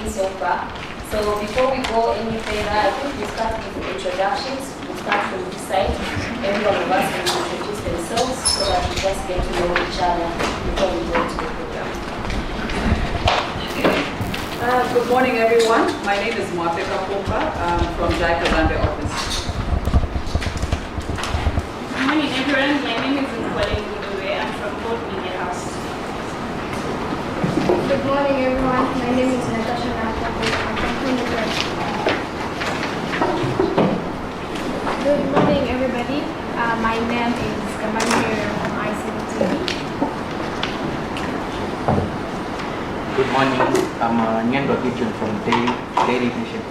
seen so far. So before we go any further, I think we start with introductions. We'll start from this side. Every one of us will introduce themselves so that we just get to know each other before we go to the program. Good morning, everyone. My name is Mwafeka Pompa from JICA Zambia office. Good morning, everyone. My name is Nkwale Ngudwe. I'm from Port Media House. Good morning, everyone. My name is Natasha Nakapo. I'm from Queensland. Good morning, everybody. My name is Kamani from ICU. Good morning. I'm Nyando Kitchen from Daily Vision.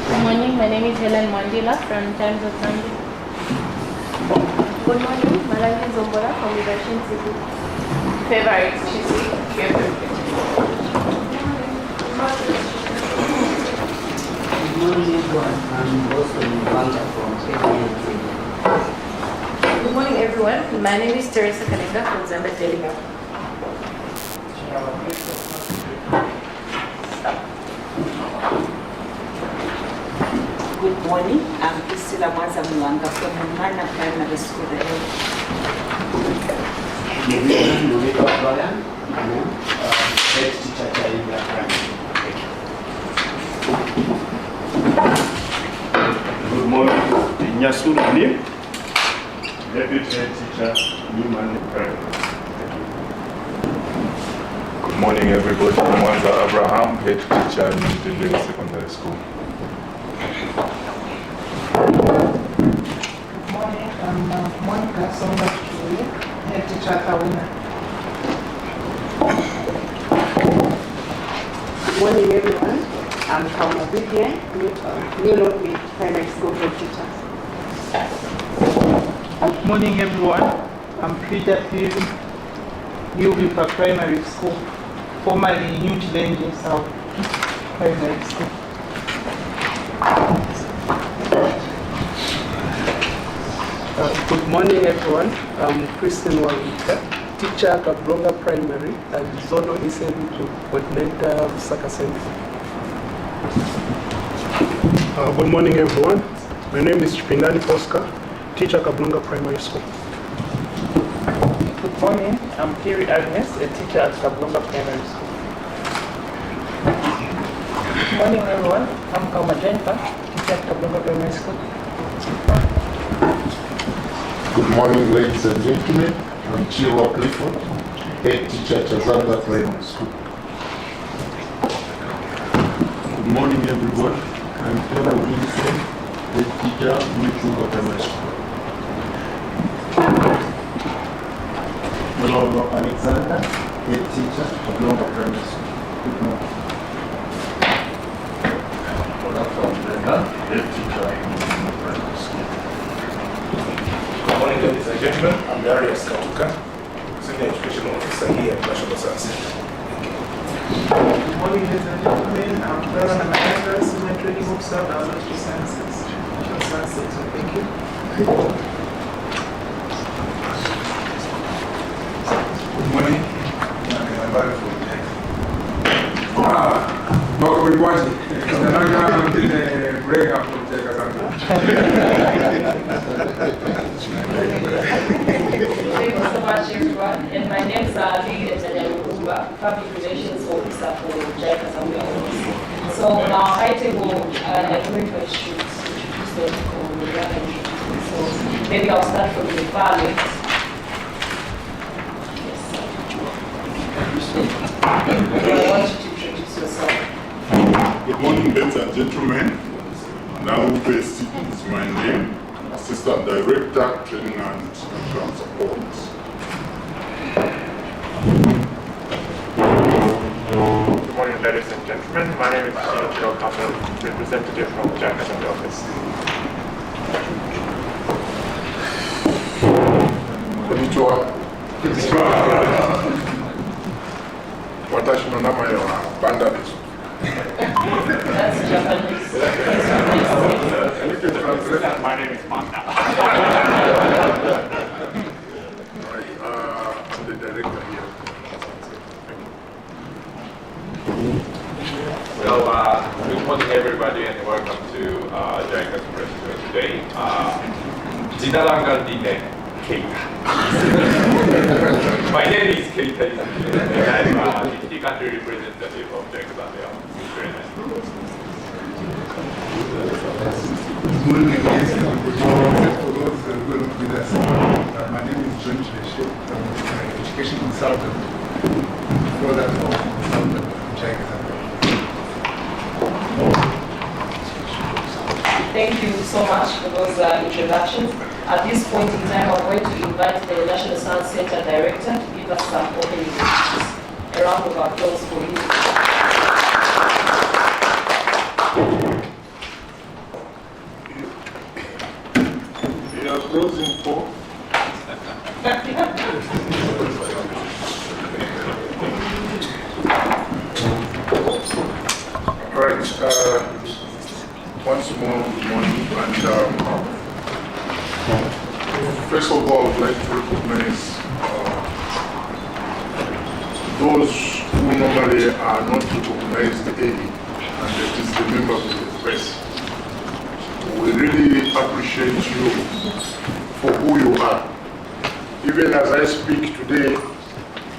Good morning. My name is Helen Mandela from Times of Zambia. Good morning. My name is Zombora from Liberation City. Favorite Chisi. Good morning, everyone. I'm also Mbanga from KBNT. Good morning, everyone. My name is Teresa Kalenga from Zambia Telegram. Good morning. I'm Priscilla Mwanza Mwanga from Mana Primary School. Brian, head teacher Chaibla Primary. Good morning. Nyasura Lim, deputy head teacher, Newman Primary. Good morning, everybody. Mwanza Abraham, head teacher at New Secondary School. Good morning, I'm Monica Songa Chuli, head teacher at Awuna. Good morning, everyone. I'm Kauna Vivian, New Lotme Primary School head teacher. Good morning, everyone. I'm Frida Phil, New Vipa Primary School, formerly New Challenging South Primary School. Good morning, everyone. I'm Christian Wawika, teacher at Kablonga Primary and Zonal ECB2 coordinator of Lusaka Center. Good morning, everyone. My name is Chipingani Oscar, teacher at Kablonga Primary School. Good morning. I'm Kiri Agnes, a teacher at Kablonga Primary School. Good morning, everyone. I'm Kauma Jennifer, teacher at Kablonga Primary School. Good morning, ladies and gentlemen. I'm Chiro Clifford, head teacher at Zambia Primary School. Good morning, everyone. I'm Ella Wilson, head teacher, Lusaka Primary School. Hello, Alexander, head teacher at Lusaka Primary School. Good morning. Head teacher at Lusaka Primary School. Good morning, ladies and gentlemen. I'm Darius Katuka, Senior Education Officer here at National Science Center. Good morning, ladies and gentlemen. I'm Baron Amanda, Senior Training Officer at Biological Sciences, National Science Center. Thank you. Good morning. I'm Barry from Tech. No, everybody. I'm not going to break up from Tech or something. Thank you so much, everyone. And my name is Lee Etanyamukumba, Public Relations Officer for JICA Zambia office. So our item will introduce them on the other. So maybe I'll start from the far left. I want you to introduce yourself. Good morning, ladies and gentlemen. Now, Best is my name, Assistant Director, Training and Ground Support. Good morning, ladies and gentlemen. My name is General Counsel, representative from JICA Zambia office. Konnichiwa. Watashi no namae wa Banda desu. That's Japanese. My name is Manda. morning, everybody, and welcome to JICA's press tour today. Jinarangan Keita. My name is Keita, and I'm the country representative of JICA Zambia. Very nice. Good morning again. For those who are going to be with us, my name is John Chileshe. I'm an education consultant. For that, consultant from JICA Zambia. Thank you so much for those introductions. At this point in time, I'm going to invite the National Science Center Director to give us some opening remarks. A round of applause for you. You are closing for? All right. Once more, good morning. And first of all, I would like to recognize those who normally are not recognized early, and that is the members of the press. We really appreciate you for who you are. Even as I speak today,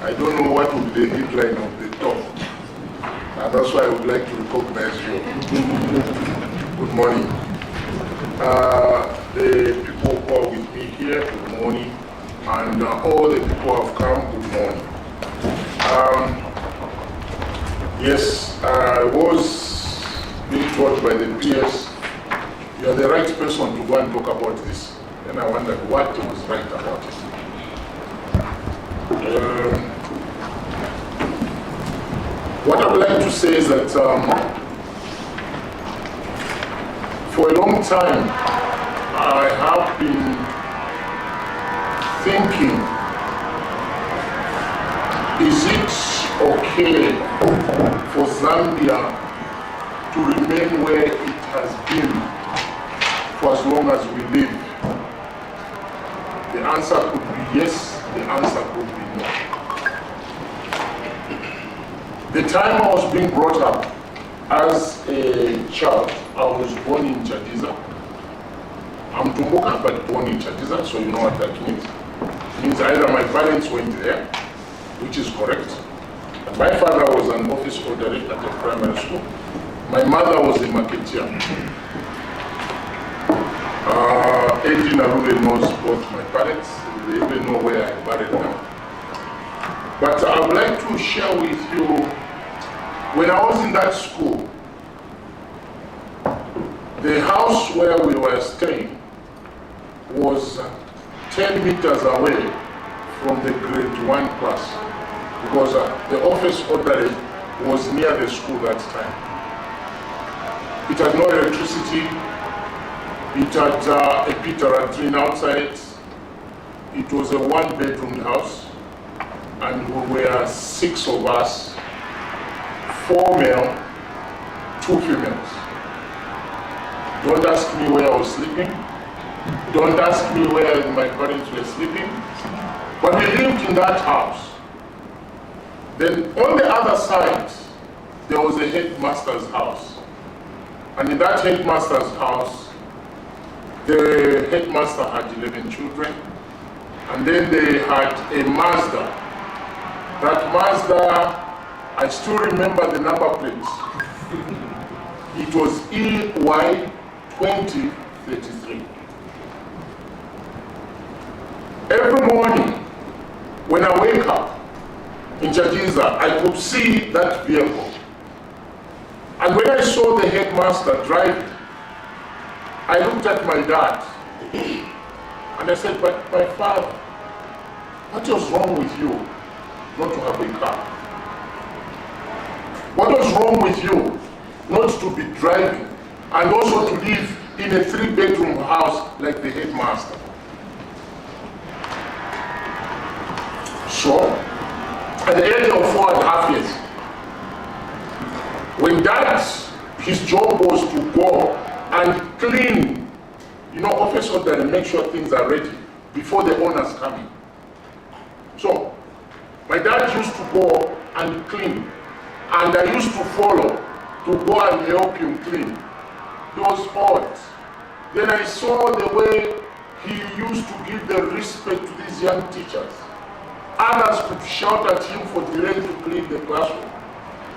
I don't know what will be the headline of the talk, and that's why I would like to recognize you. Good morning. The people who are with me here, good morning. And all the people who have come, good morning. Yes, I was being told by the PS, you are the right person to go and talk about this. And I wondered what was right about it. What I would like to say is that for a long time, I have been thinking, is it okay for Zambia to remain where it has been for as long as we live? The answer could be yes, the answer could be no. The time I was being brought up as a child, I was born in Chadiza. I'm Tumbuka, but born in Chadiza, so you know what that means. It means either my parents went there, which is correct. And my father was an office orderly at a primary school. My mother was a marketeer. Eddie Narule knows both my parents. They even know where I buried them. But I would like to share with you, when I was in that school, the house where we were staying was 10 meters away from the grade 1 class, because the office orderly was near the school that time. It had no electricity, it had a pit latrine outside, it was a 1-bedroom house, and we were 6 of us, 4 male, 2 females. Don't ask me where I was sleeping. Don't ask me where my parents were sleeping. But we lived in that house. Then on the other side, there was a headmaster's house. And in that headmaster's house, the headmaster had 11 children. And then they had a Mazda. That Mazda, I still remember the number plates. It was EY 2033. Every morning, when I wake up in Chadiza, I could see that vehicle. And when I saw the headmaster driving, I looked at my dad and I said, but my father, what was wrong with you not to have a car? What was wrong with you not to be driving and also to live in a 3-bedroom house like the headmaster? So, at the age of 4.5 years, when Dad, his job was to go and clean, office order and make sure things are ready before the owners come in. So, my dad used to go and clean, and I used to follow to go and help him clean. He was odd. Then I saw the way he used to give the respect to these young teachers. Others could shout at him for delaying to clean the classroom.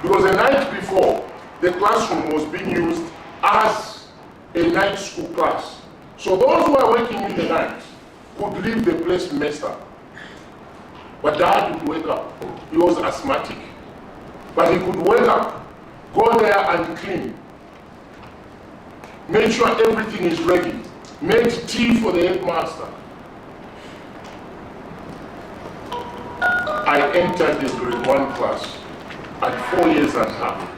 Because the night before, the classroom was being used as a night school class. So those who were working in the night could leave the place messed up. But Dad would wake up. He was asthmatic. But he could wake up, go there and clean. Make sure everything is ready. Made tea for the headmaster. I entered the grade 1 class at 4 years and a half.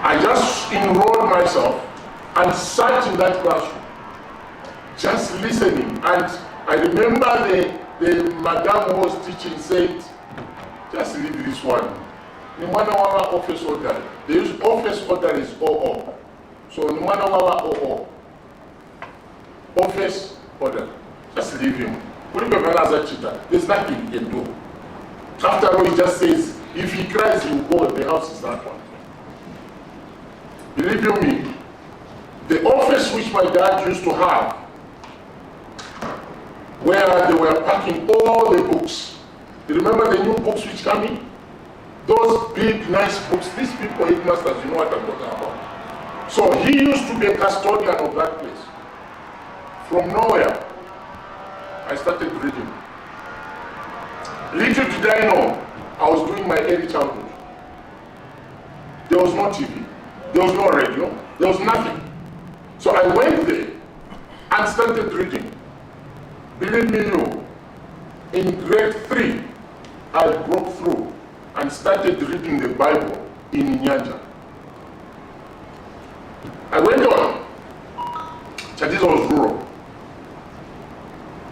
I just enrolled myself and sat in that classroom, just listening. And I remember the madam who was teaching said, just leave this one. The one our office order. They use office order is OO. So no matter what OO. Office order. Just leave him. There's nothing he can do. After all, he just says, if he cries, he will go. The house is that one. Believe you me, the office which my dad used to have, where they were packing all the books. You remember the new books which come in? Those big, nice books. These people, headmasters, you know what I'm talking about. So he used to be a custodian of that place. From nowhere, I started reading. Little did I know, I was doing my early childhood. There was no TV, there was no radio, there was nothing. So I went there and started reading. Believe me, in grade 3, I broke through and started reading the Bible in Nyanja. I went on. Chadiza was rural.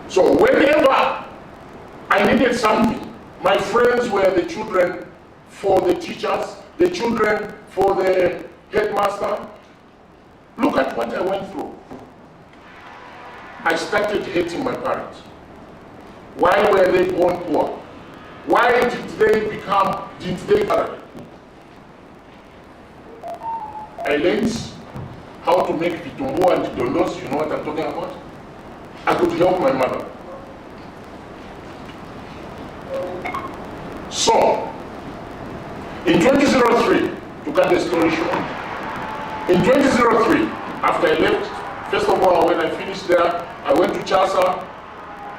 So whenever I needed something, my friends were the children for the teachers, the children for the headmaster. Look at what I went through. I started hating my parents. Why were they born poor? Why did they marry? I learned how to make vitumbo and dondos, you know what I'm talking about? I could help my mother. So, in 2003, to cut the story short, in 2003, after I left, first of all, when I finished there, I went to Chasa,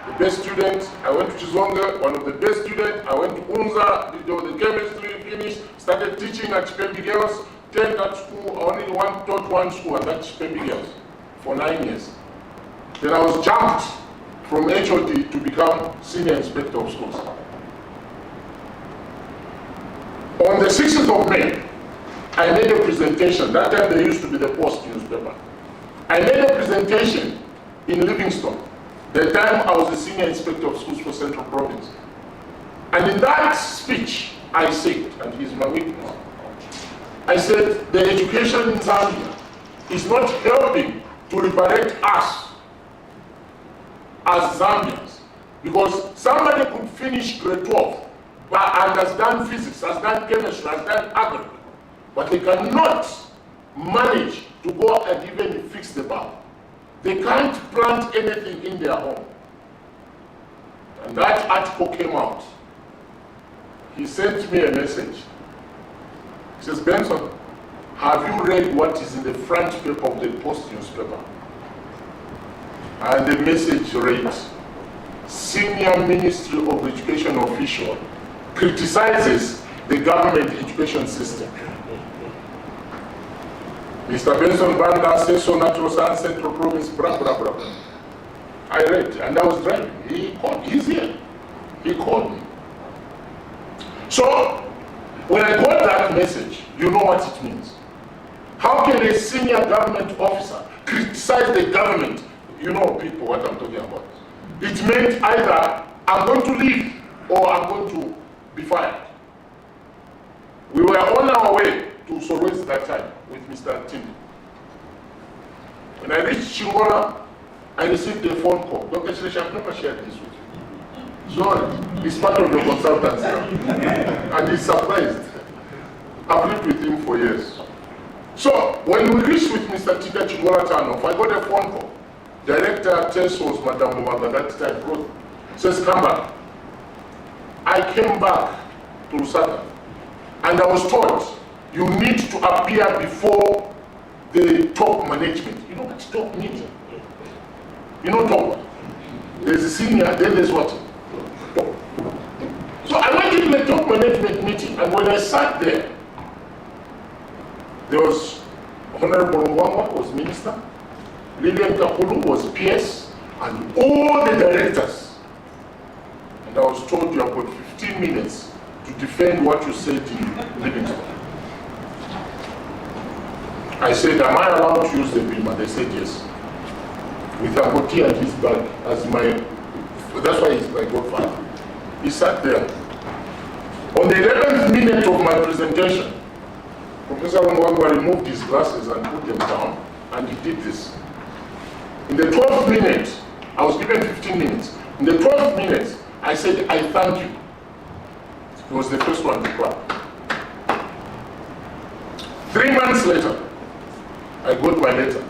the best student. I went to Chizonga, one of the best students. I went to Unza, did the chemistry, finished, started teaching at Chipembi Girls, 10 at school, I only taught one school, and that's Chipembi Girls, for 9 years. Then I was jumped from HOD to become Senior Inspector of Schools. On the 6th of May, I made a presentation. That time there used to be the Post newspaper. I made a presentation in Livingstone. The time I was the Senior Inspector of Schools for Central Province. And in that speech, I said, and he's my witness, I said, the education in Zambia is not helping to liberate us as Zambians. Because somebody could finish grade 12, but has done physics, has done chemistry, has done agri, but they cannot manage to go and even fix the bulb. They can't plant anything in their home. And that article came out. He sent me a message. He says, Benson, have you read what is in the front paper of the Post newspaper? And the message reads, Senior Ministry of Education official criticizes the government education system. Mr. Benson Banda says so, Natural Science Central Province, blah, blah, blah, blah. I read, and I was driving. He called me, he's here. He called me. So, when I got that message, you know what it means. How can a senior government officer criticize the government? You know, people, what I'm talking about. It meant either I'm going to leave or I'm going to be fired. We were on our way to Solwezi that time with Mr. Tindi. When I reached Chingora, I received a phone call. Dr. Shresh, I've never shared this with you. Sorry, he's part of the consultancy. And he's surprised. I've lived with him for years. So when we reached with Mr. Tika Chigwara Tanoff, I got a phone call. Director Tesos, Madam Muwaga, that time wrote, says, come back. I came back to Lusaka, and I was told, you need to appear before the top management. You know what top means? You know top? There's a senior, then there's what? Top. So I went into the top management meeting, and when I sat there was Honorable Mwamba was minister, Lilian Kapulu was PS, and all the directors. And I was told you have got 15 minutes to defend what you said in Livingston. I said, am I allowed to use the beam? And they said yes. With Akoti at his back as my, that's why he's my godfather. He sat there. On the 11th minute of my presentation, Professor Mwangwa removed his glasses and put them down, and he did this. In the 12th minute, I was given 15 minutes. In the 12th minute, I said, I thank you. He was the first one to clap. 3 months later, I got my letter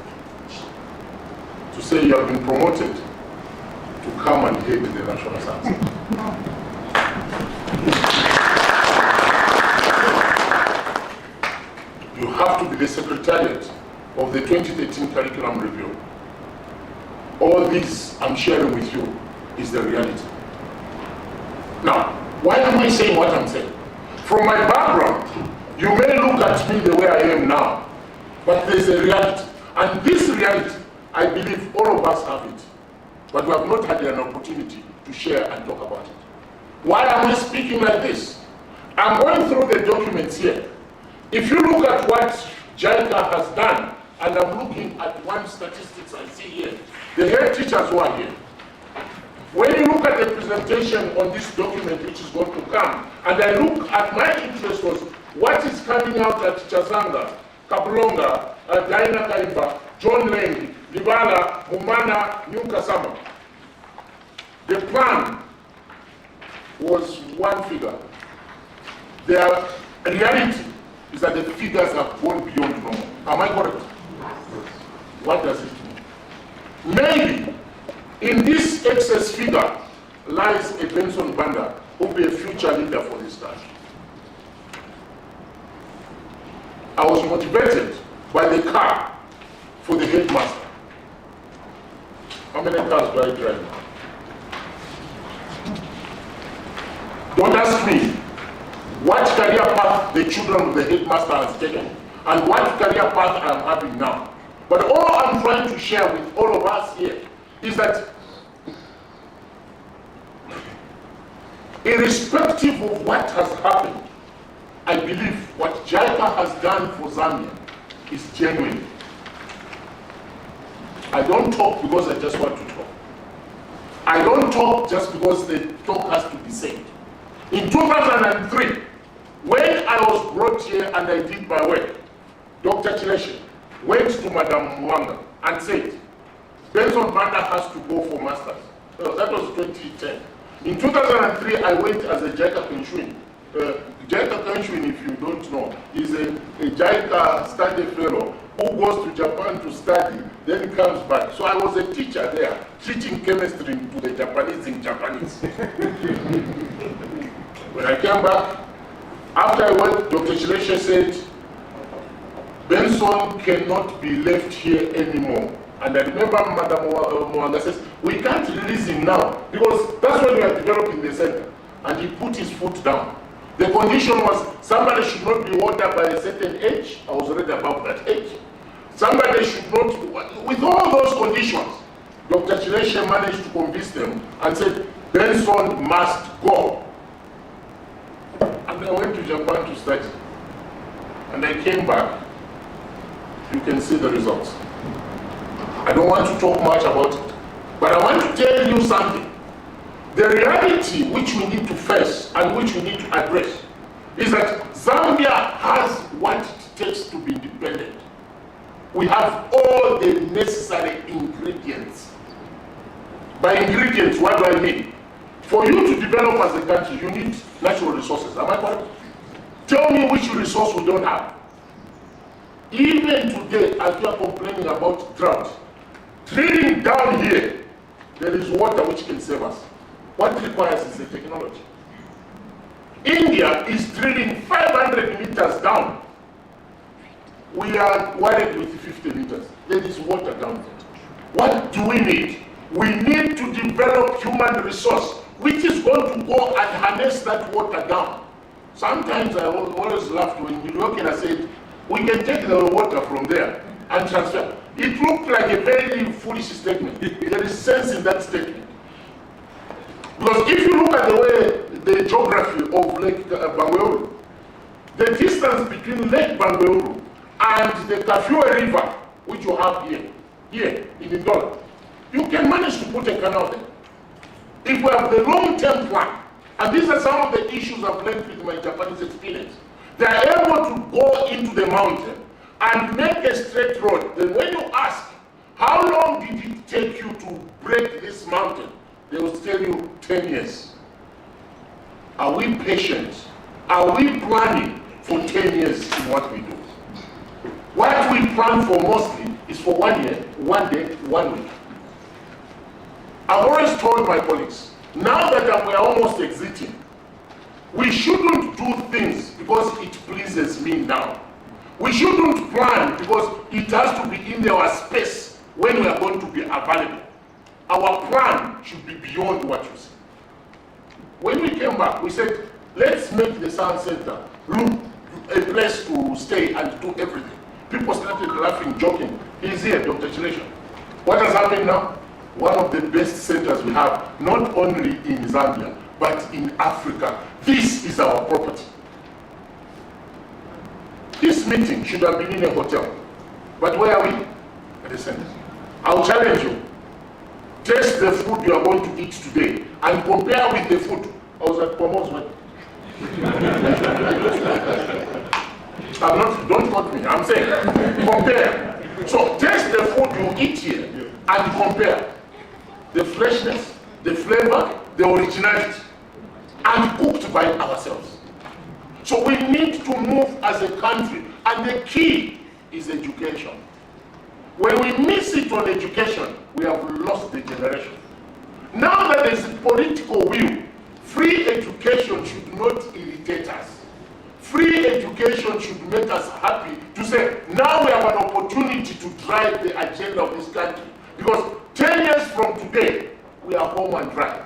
to say you have been promoted to come and head the National Science. You have to be the secretariat of the 2013 curriculum review. All this I'm sharing with you is the reality. Now, why am I saying what I'm saying? From my background, you may look at me the way I am now, but there's a reality. And this reality, I believe all of us have it. But we have not had an opportunity to share and talk about it. Why am I speaking like this? I'm going through the documents here. If you look at what JICA has done, and I'm looking at one statistics I see here, the head teachers who are here. When you look at the presentation on this document which is going to come, and I look at my interest was what is coming out at Chazanga, Kabulonga, Daina Kaimba, John Lengi, Libala, Mumana, Nyukasama. The plan was one figure. The reality is that the figures have gone beyond normal. Am I correct? What does it mean? Maybe in this excess figure lies a Benson Banda who will be a future leader for this country. I was motivated by the car for the headmaster. How many cars do I drive now? Don't ask me what career path the children of the headmaster has taken and what career path I'm having now. But all I'm trying to share with all of us here is that irrespective of what has happened, I believe what JICA has done for Zambia is genuine. I don't talk because I just want to talk. I don't talk just because the talk has to be said. In 2003, when I was brought here and I did my work, Dr. Chileshe went to Madam Mwanga and said, Benson Banda has to go for masters. That was 2010. In 2003, I went as a JICA Kenshwin. JICA Kenshwin, if you don't know, is a JICA study fellow who goes to Japan to study, then comes back. So I was a teacher there, teaching chemistry to the Japanese in Japanese. When I came back, after I went, Dr. Chileshe said, Benson cannot be left here anymore. And I remember Madam Mwanga says, we can't release him now, because that's when we are developing the center. And he put his foot down. The condition was somebody should not be older by a certain age. I was already above that age. Somebody should not, with all those conditions, Dr. Chileshe managed to convince them and said, Benson must go. And I went to Japan to study. And I came back. You can see the results. I don't want to talk much about it, but I want to tell you something. The reality which we need to face and which we need to address is that Zambia has what it takes to be independent. We have all the necessary ingredients. By ingredients, what do I mean? For you to develop as a country, you need natural resources. Am I correct? Tell me which resource we don't have. Even today, as we are complaining about drought, drilling down here, there is water which can save us. What requires is the technology. India is drilling 500 meters down. We are worried with 50 meters. There is water down there. What do we need? We need to develop human resource which is going to go and harness that water down. Sometimes I always laughed when Milwaukee said, we can take the water from there and transfer. It looked like a very foolish statement. There is sense in that statement. Because if you look at the way, the geography of Lake Bangweulu, the distance between Lake Bangweulu and the Kafue River, which you have here in Ndola, you can manage to put a canal there. If we have the long-term plan, and these are some of the issues I've learned with my Japanese experience, they are able to go into the mountain and make a straight road. Then when you ask, how long did it take you to break this mountain? They will tell you 10 years. Are we patient? Are we planning for 10 years in what we do? What we plan for mostly is for 1 year, 1 day, 1 week. I've always told my colleagues, now that we are almost exiting, we shouldn't do things because it pleases me now. We shouldn't plan because it has to be in our space when we are going to be available. Our plan should be beyond what you see. When we came back, we said, let's make the Science Center look a place to stay and do everything. People started laughing, joking. He's here, Dr. Chilesha. What has happened now? One of the best centers we have, not only in Zambia, but in Africa. This is our property. This meeting should have been in a hotel. But where are we? At the center. I'll challenge you. Taste the food you are going to eat today and compare with the food. I was at Pomo's wedding. Don't quote me, I'm saying compare. So taste the food you eat here and compare. The freshness, the flavor, the originality, and cooked by ourselves. So we need to move as a country, and the key is education. When we miss it on education, we have lost the generation. Now that there is political will, free education should not irritate us. Free education should make us happy to say, now we have an opportunity to drive the agenda of this country. Because 10 years from today, we are home and dry.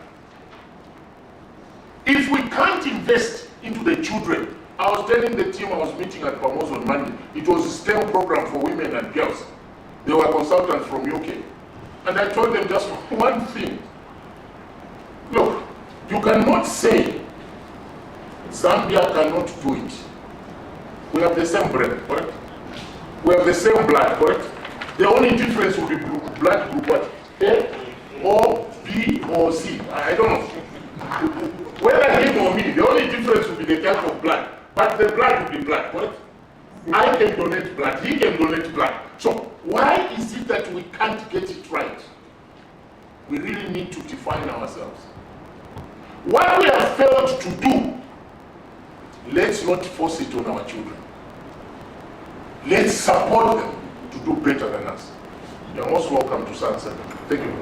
If we can't invest into the children, I was telling the team I was meeting at Pamos on Monday, it was a STEM program for women and girls. They were consultants from UK. And I told them just one thing. Look, you cannot say Zambia cannot do it. We have the same bread, correct? We have the same blood, correct? The only difference will be blood group what? A, O, B, or C. I don't know. Whether him or me, the only difference will be the type of blood. But the blood will be blood, correct? I can donate blood, he can donate blood. So why is it that we can't get it right? We really need to define ourselves. What we have failed to do, let's not force it on our children. Let's support them to do better than us. You're most welcome to Sunset. Thank you.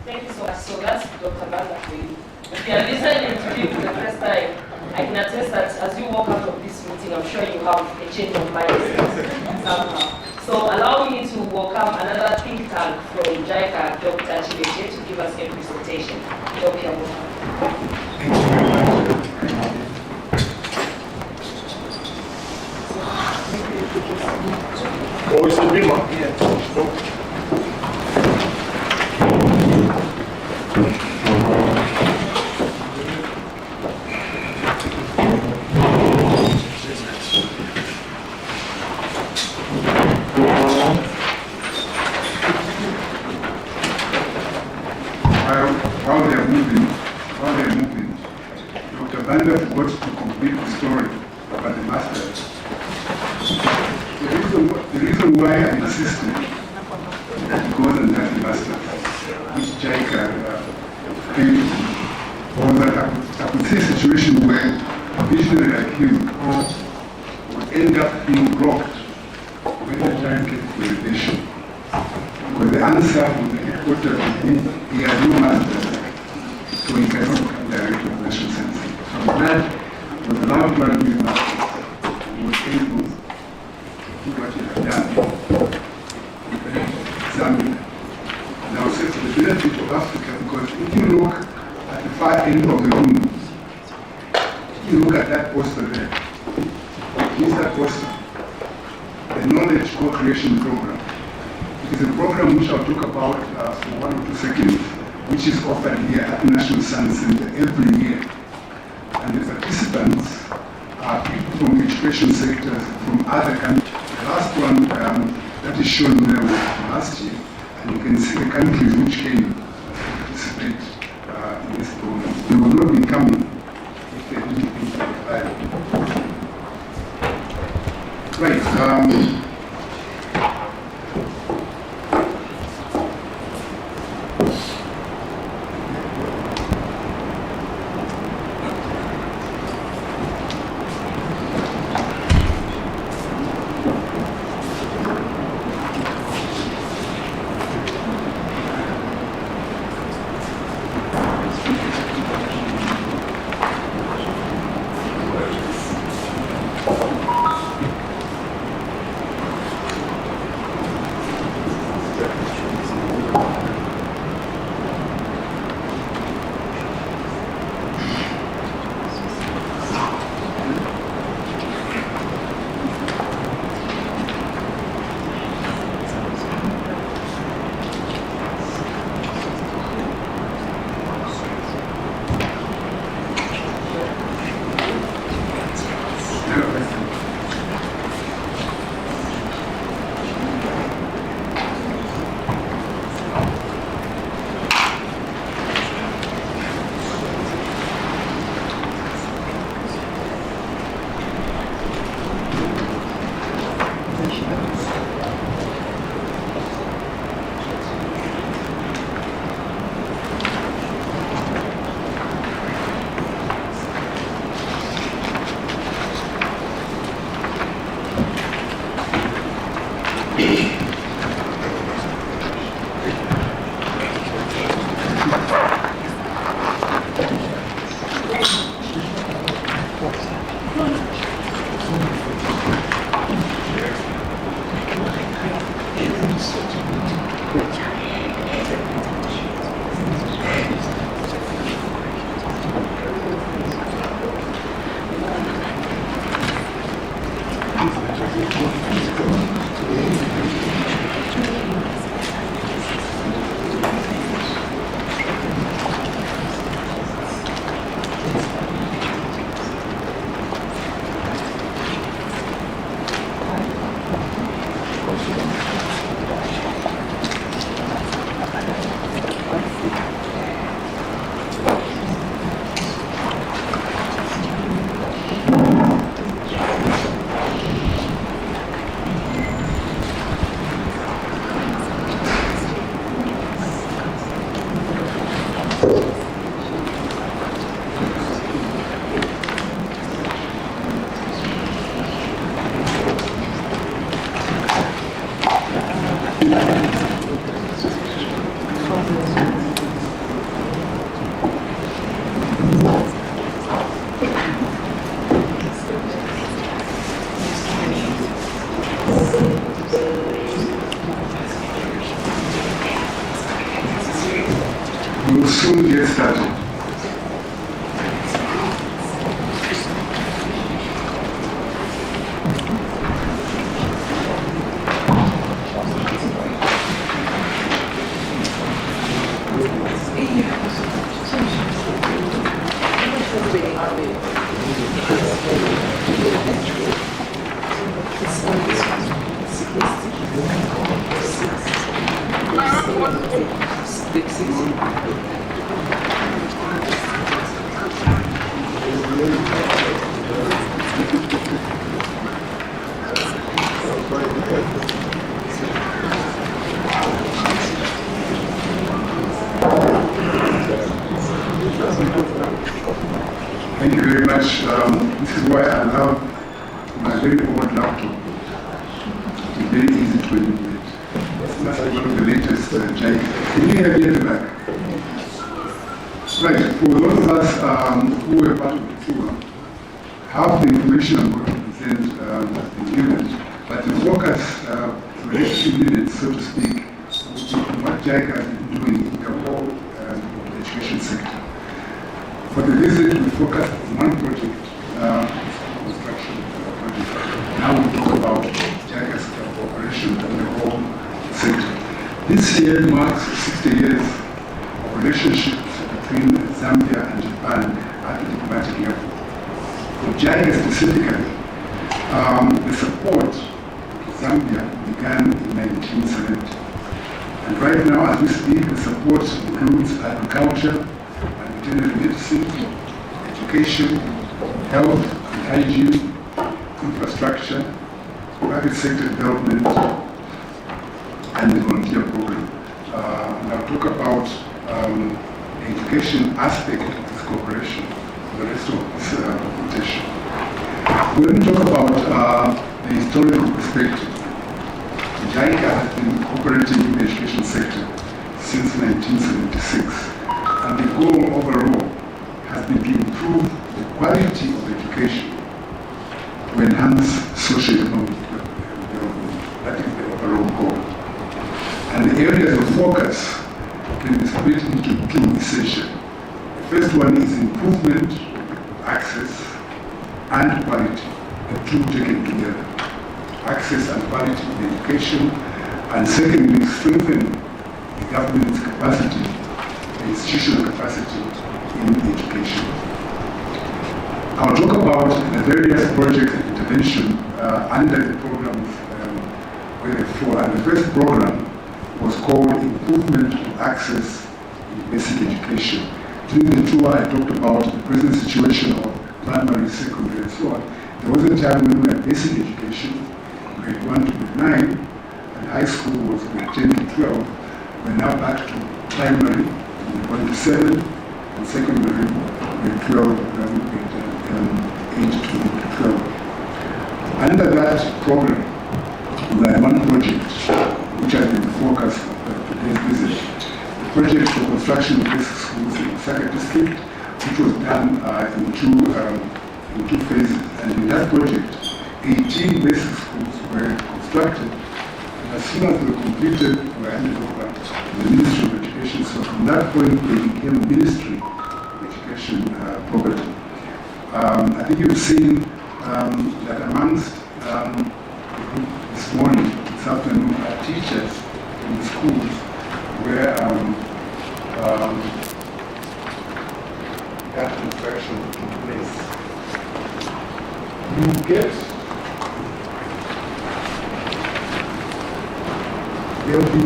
Thank you so much. So that's Dr. Banda for you. If you are listening to me for the first time, I can attest that as you walk out of this meeting, I'm sure you have a change of mindset somehow. So allow me to welcome another think tank from JICA, Dr. Chilesha, to give us a presentation. Dr. Oh, it's a beamer. While they're moving, Dr. Banda forgot to complete the story about the masters. The reason why I insisted that he goes and does the masters, which JICA came to I could see a situation where a visionary like him would end up being blocked when the time gets to validation. Because the answer from the headquarters would be he has no master, so he cannot become director of National Science Center. So I'm glad with the last one we was able to do what he had done in Zambia. And I would say for the benefit of Africa, because if you look at the far end of the room, if you look at that poster there, Mr. Poster, the Knowledge Co-Creation Program. It is a program which I'll talk about for 1 or 2 seconds, which is offered here at the National Science Center every year. And the participants are people from education sectors from other countries. The last one that is shown there was last year, and you can see the countries which came to participate in this program. They would not be coming if they didn't think it was valuable. Right. We will soon get started. 20 minutes. That's one of the latest JICA. Can you hear me at the back? Right, for those of us who were part of the tour, half the information I'm going to present has been given, but the focus for the next few minutes, so to speak, will be what JICA has been doing in the whole education sector. For the visit, we focused on one project, construction project. Now we talk about JICA's cooperation in the whole sector. This year marks 60 years of relationships between Zambia and Japan at the diplomatic level. For JICA specifically, the support to Zambia began in 1970. And right now, as we speak, the support includes agriculture, veterinary medicine, education, health and hygiene, infrastructure, private sector development, and the volunteer program. And I'll talk about the education aspect of this cooperation for the rest of this presentation. When we talk about the historical perspective, JICA has been operating in the education sector since 1976, and the goal overall has been to improve the quality of education to enhance socio-economic development. That is the overall goal. And the areas of focus can be split into two essentially. The first one is improvement of access and quality, the two taken together. Access and quality of education, and secondly, strengthen the government's capacity, the institutional capacity in education. I'll talk about the various projects and intervention under the programs where they fall. And the first program was called Improvement of Access in Basic Education. During the tour, I talked about the present situation of primary, secondary, and so on. There was a time when we had basic education, grade 1 to grade 9, and high school was grade 10 to 12. We're now back to primary, grade 1 to 7, and secondary, grade 12, grade 8 to 12. Under that program, we had one project, which has been the focus of today's visit. The project for construction of basic schools in Lusaka District, which was done in two phases. And in that project, 18 basic schools were constructed, and as soon as they were completed, were handed over to the Ministry of Education. So from that point, they became Ministry of Education property. I think you've seen that amongst this morning, this afternoon, teachers in the schools where that construction took place. You get, there will be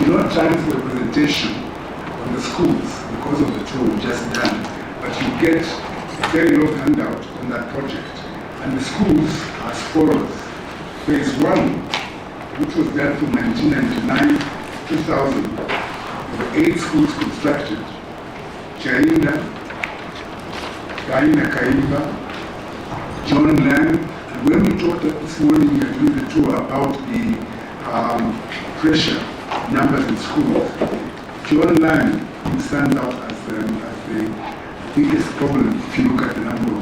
no time for a presentation on the schools because of the tour we just done, but you get a very long handout on that project. And the schools are as follows. Phase 1, which was done from 1999 to 2000, there were 8 schools constructed. Chainda, Kaina Kaiba, John Lang. And when we talked this morning during the tour about the pressure numbers in schools, John Lang stands out as the biggest problem if you look at the number of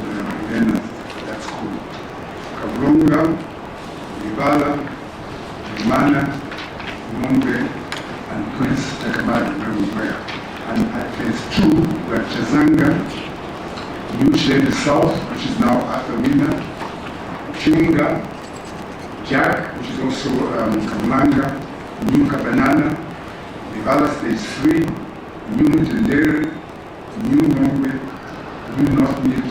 learners at that school. Kablonga, Ibala, Mana, Mombe, and Prince Takamari, where we were. And at phase 2, we had Chazanga, New Shade South, which is now Athawina, Chunga, Jack, which is also Kamlanga, New Kabanana, Ibala Stage 3, New Mitendere, New Mombe, New North Mid,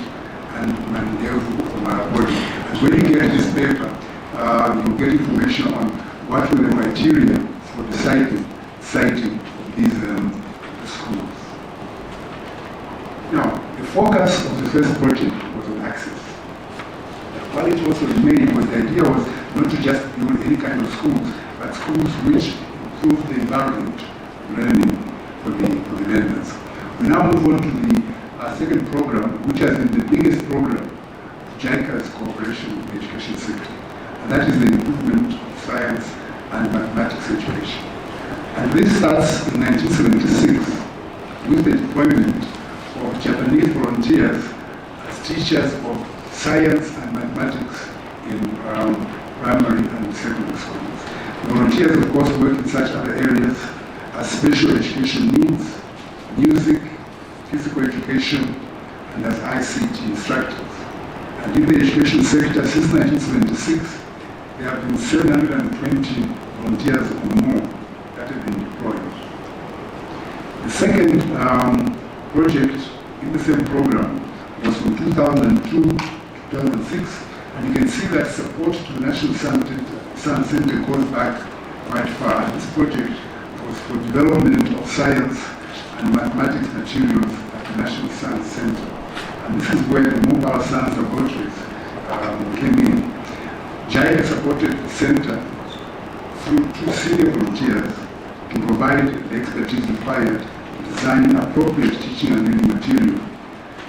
and Mandevu from Maraboli. And when you get this paper, you get information on what were the criteria for deciding these schools. Now, the focus of the first project was on access. While it also remained, the idea was not to just build any kind of schools, but schools which improve the environment of learning for the learners. We now move on to the second program, which has been the biggest program of JICA's cooperation with the education sector. And that is the improvement of science and mathematics education. And this starts in 1976 with the deployment of Japanese volunteers as teachers of science and mathematics in primary and secondary schools. The volunteers, of course, work in such other areas as special education needs, music, physical education, and as ICT instructors. And in the education sector since 1976, there have been 720 volunteers or more that have been deployed. The second project in the same program was from 2002 to 2006, and you can see that support to the National Science Center goes back quite far. This project was for development of science and mathematics materials at the National Science Center. And this is where the mobile science laboratories came in. JICA supported the center through 2 senior volunteers to provide the expertise required to design appropriate teaching and learning material,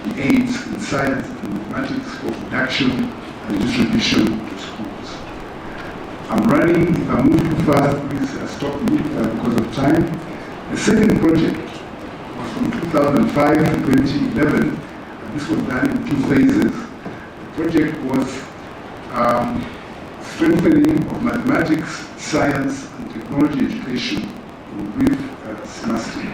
the aids in science and mathematics for production and distribution to schools. I'm running, if I move too fast, please stop me because of time. The second project was from 2005 to 2011, and this was done in 2 phases. The project was strengthening of mathematics, science, and technology education in brief semester.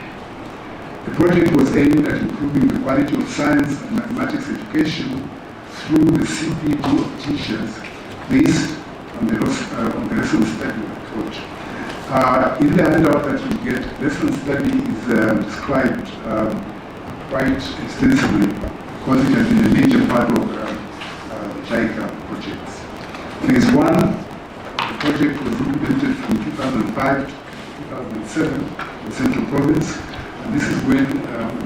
The project was aimed at improving the quality of science and mathematics education through the CPD of teachers based on the lesson study approach. In the handout that you get, lesson study is described quite extensively because it has been a major part of JICA projects. Phase 1, the project was implemented from 2005 to 2007 in Central Province, and this is when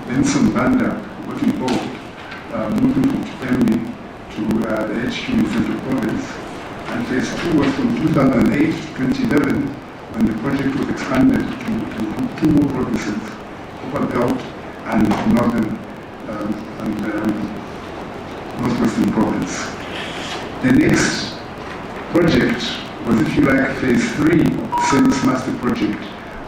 Benson Banda got involved, moving from Kipembe to the HQ in Central Province. And phase 2 was from 2008 to 2011, when the project was expanded to include 2 more provinces, Copper Belt and Northwestern Province. The next project was, if you like, phase 3 of the Service Master Project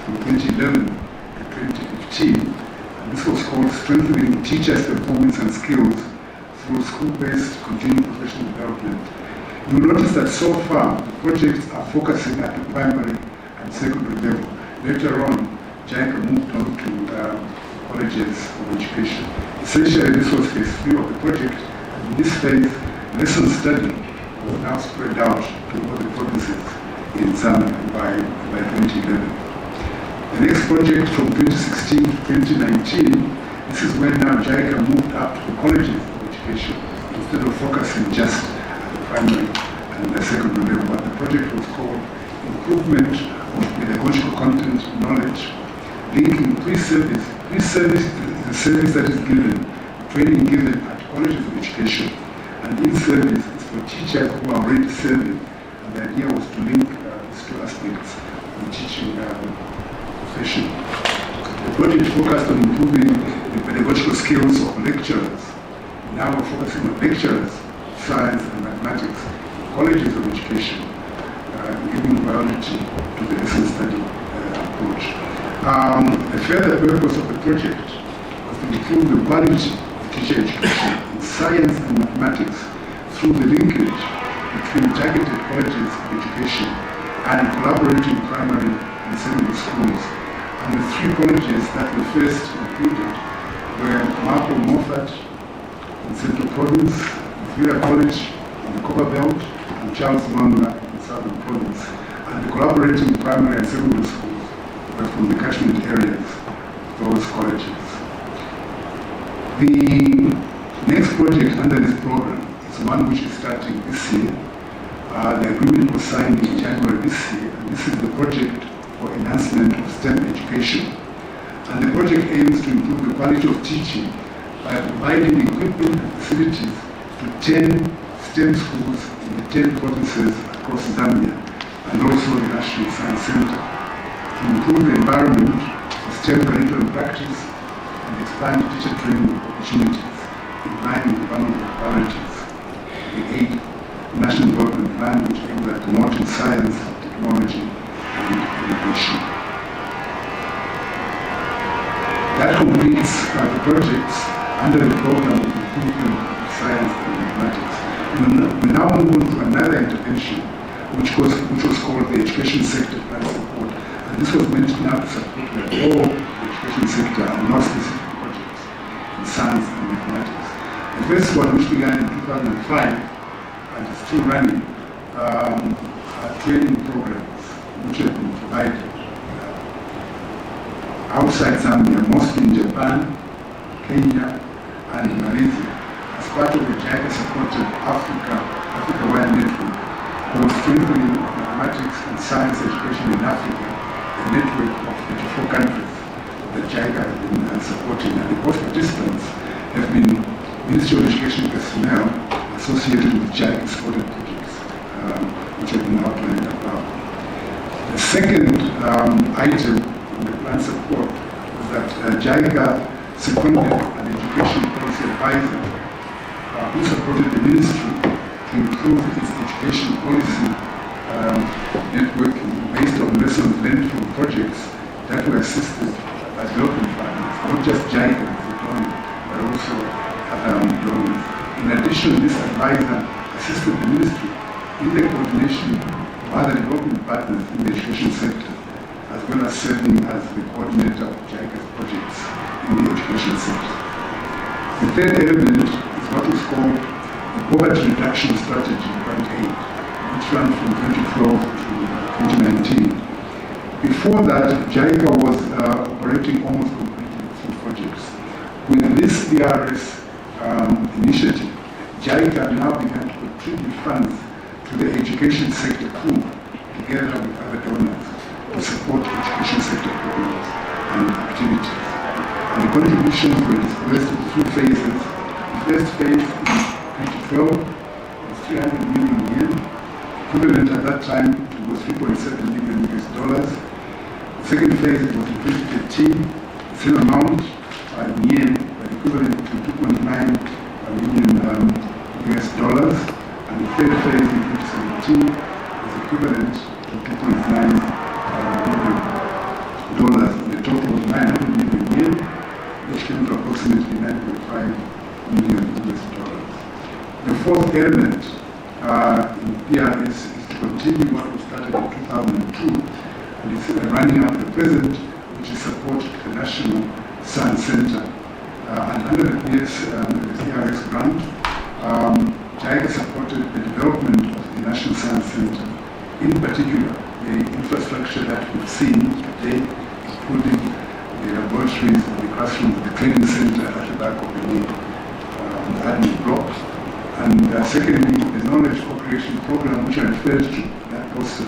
from 2011 to 2015. And this was called Strengthening Teachers' Performance and Skills through School-Based Continuing Professional Development. You will notice that so far, the projects are focusing at the primary and secondary level. Later on, JICA moved on to colleges of education. Essentially, this was phase 3 of the project, and in this phase, lesson study was now spread out to all the provinces in Zambia by 2011. The next project from 2016 to 2019, this is when now JICA moved up to the colleges of education instead of focusing just at the primary and the secondary level. But the project was called Improvement of Pedagogical Content Knowledge, linking pre-service. Pre-service is a service that is given, training given at colleges of education, and in-service is for teachers who are already serving. And the idea was to link these 2 aspects of the teaching profession. The project focused on improving the pedagogical skills of lecturers. Now we're focusing on lecturers, science and mathematics, colleges of education, giving priority to the lesson study approach. A further purpose of the project was to improve the quality of teacher education in science and mathematics through the linkage between targeted colleges of education and collaborating primary and secondary schools. And the 3 colleges that were first included were Marco Moffat in Central Province, Villa College in the Copper Belt, and Charles Manga in Southern Province. And the collaborating primary and secondary schools were from the catchment areas of those colleges. The next project under this program is one which is starting this year. The agreement was signed in January this year, and this is the project for enhancement of STEM education. And the project aims to improve the quality of teaching by providing equipment and facilities to 10 STEM schools in the 10 provinces across Zambia, and also the National Science Center, to improve the environment for STEM curriculum practice and expand teacher training opportunities in line with the vulnerable priorities. The 8th National Development Plan, which aims at promoting science, technology, That completes the projects under the program of improvement of science and mathematics. We now move on to another intervention, which was called the education sector plan support. And this was meant now to support the whole education sector and not specific projects in science and mathematics. The first one, which began in 2005 and is still running, are training programs which have been provided outside Zambia, mostly in Japan, Kenya, and Malaysia, as part of the JICA supported Africa-wide network for strengthening of mathematics and science education in Africa, a network of 24 countries that JICA has been supporting. And the host participants have been Ministry of Education personnel associated with JICA supported projects, which have been outlined above. The second item on the plan support was that JICA seconded an education policy advisor who supported the ministry to improve its education policy networking based on lessons learned from projects that were assisted by development partners, not just JICA as a donor, but also other donors. In addition, this advisor assisted the ministry in the coordination of other development partners in the education sector, as well as serving as the coordinator of JICA's projects in the education sector. The third element is what is called the Poverty Reduction Strategy, Part 8, which ran from 2012 to 2019. Before that, JICA was operating almost completely through projects. With this ERS initiative, JICA now began to contribute funds to the education sector pool together with other donors to support education sector programs and activities. And the contributions were dispersed in 2 phases. The first phase in 2012 was 300 million yen, equivalent at that time to $3.7 million. The second phase was in 2013, the same amount in yen, but equivalent to $2.9 million. And the third phase in 2017 was equivalent to $2.9 million. And the total was 900 million yen, which came to approximately $9.5 million. The fourth element in PRS is to continue what was started in 2002, and it's running up the present, which is support to the National Science Center. And under the PRS grant, JICA supported the development of the National Science Center, in particular the infrastructure that we've seen today, including the laboratories, the classrooms, the training center at the back of the main admin block. And secondly, the knowledge co-creation program, which I referred to, that was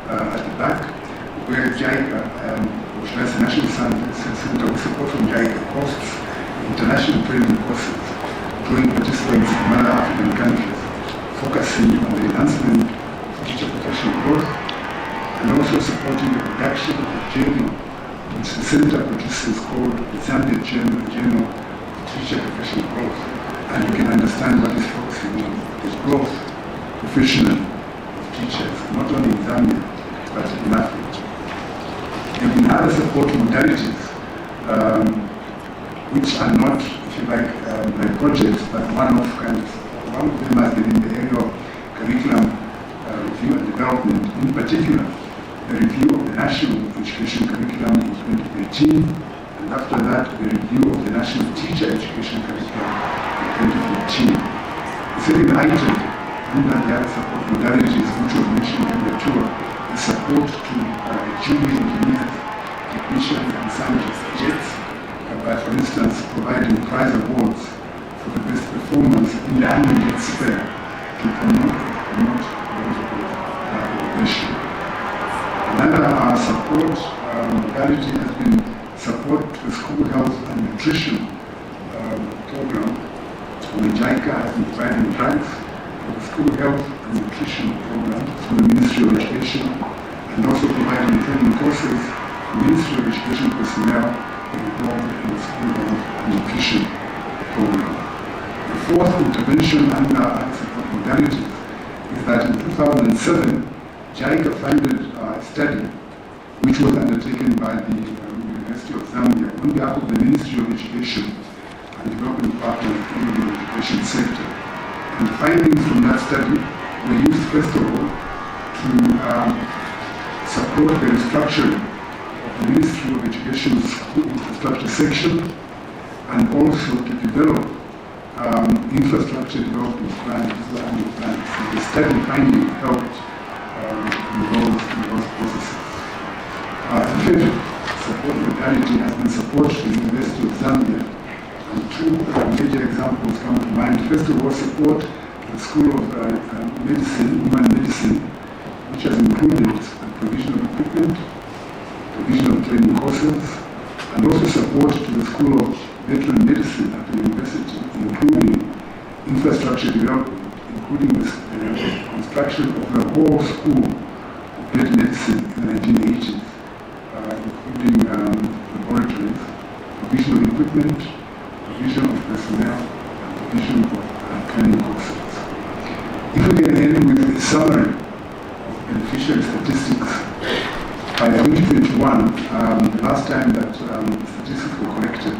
at the back, where JICA, which has the National Science Center, with support from JICA, hosts international training courses, drawing participants from other African countries, focusing on the enhancement of teacher professional growth, and also supporting the production of a journal, which the center produces called the Zambia Journal of Teacher Professional Growth. And you can understand what is focusing on the growth professionally of teachers, not only in Zambia, but in Africa. There have been other support modalities, which are not, if you like projects, but one-off kind of. One of them has been in the area of curriculum review and development, in particular, the review of the National Education Curriculum in 2013, and after that, the review of the National Teacher Education Curriculum in 2014. The second item, under the other support modalities, which was mentioned in the tour, is support to junior engineers, technicians, and scientists, by, for instance, providing prize awards for the best performance in the annual sphere to promote innovation. Another support modality has been support to the school health and nutrition program, where JICA has been providing grants for the school health and nutrition program through the Ministry of Education, and also providing training courses for Ministry of Education personnel involved in the school health and nutrition program. The fourth intervention under support modalities is that in 2007, JICA funded a study which was undertaken by the University of Zambia on behalf of the Ministry of Education and Development Partners in the education sector. And findings from that study were used first of all to support the restructuring of the Ministry of Education's school infrastructure section and also to develop infrastructure development plans, design plans. And the study findings helped in those processes. Support modality has been support to the University of Zambia, and two major examples come to mind. First of all, support the School of Medicine, Human Medicine, which has included the provision of equipment, provision of training courses, and also support to the School of Veterinary Medicine at the university, including infrastructure development, including the construction of the whole school of veterinary medicine in the 1980s, including laboratories, provision of equipment, provision of personnel, and provision of training courses. If we can end with a summary of beneficiary statistics, by 2021, the last time that statistics were collected,